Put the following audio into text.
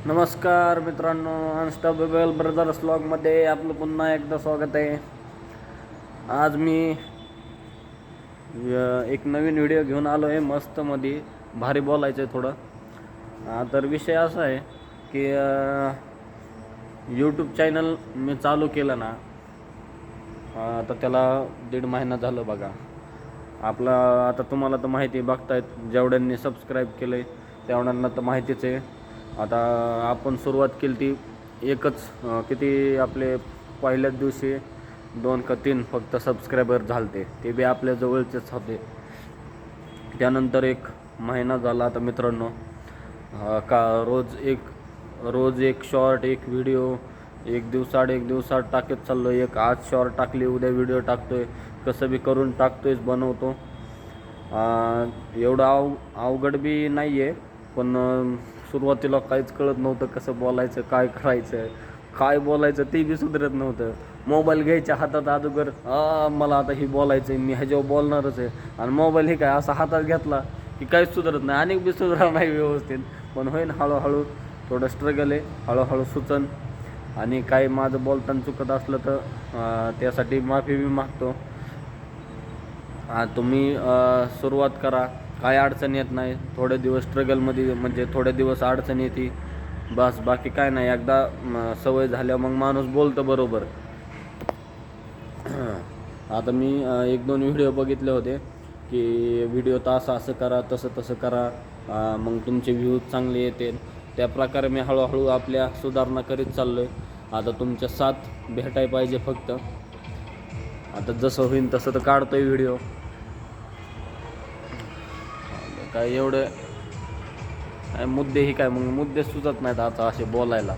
नमस्कार मित्रांनो, unstoppable brothers व्लॉगमध्ये आपलं पुन्हा एकदा स्वागत आहे. आज मी एक नवीन व्हिडिओ घेऊन आलो आहे. मस्तमध्ये भारी बोलायचं आहे थोडं. तर विषय असा आहे की यूट्यूब चॅनल मी चालू केलं ना, आता त्याला 1.5 महिना झालं बघा. आपला आता तुम्हाला तर माहिती बघतायत, जेवढ्यांनी सबस्क्राईब केलं आहे तेवढ्यांना तर माहितीच आहे. आता आपण सुरुवात केली ती एकच किती आपले पहिल्याच दिवशी 2 का 3 फक्त सबस्क्रायबर झालते, ते बी आपल्या जवळचेच होते. त्यानंतर 1 महिना झाला आता मित्रांनो. का रोज एक शॉर्ट, एक व्हिडिओ, एक दिवसाआड टाकत चाललो. एक आज शॉर्ट टाकली, उद्या व्हिडिओ टाकतोय, कसं बी करून टाकतोयच, बनवतो. एवढं अवघड बी नाही आहे, पण सुरुवातीला काहीच कळत नव्हतं कसं बोलायचं, काय करायचं, काय बोलायचं ते बी सुधरत नव्हतं. मोबाईल घ्यायच्या हातात अगोदर मला आता हे बोलायचं आहे, मी ह्याच्यावर बोलणारच आहे. आणि मोबाईल हे काय असा हातात घेतला की काहीच सुधरत नाही, अनेक बी सुधारणार नाही व्यवस्थित. पण होईन हळूहळू, थोडं स्ट्रगल आहे, हळूहळू सुचन. आणि काही माझं बोलताना चुकत असलं तर त्यासाठी माफी बी मागतो. तुम्ही सुरुवात करा, काय अडचण येत नाही. थोडे दिवस स्ट्रगलमध्ये, म्हणजे थोडे दिवस अडचण येते बस, बाकी काय नाही. एकदा सवय झाल्या मग माणूस बोलतं बरोबर. आता मी 1-2 व्हिडिओ बघितले होते की व्हिडिओ तर असं करा, तसं करा, मग तुमचे व्ह्यूज चांगले येतील. त्या प्रकारे मी हळूहळू आपल्या सुधारणा करीत चाललो आहे. आता तुमच्या साथ भेटाय पाहिजे फक्त. आता जसं होईल तसं तर काढतोय व्हिडिओ. काय एवढं काय मुद्दे ही काय, मग मुद्दे सुचत नाहीत आता असे बोलायला.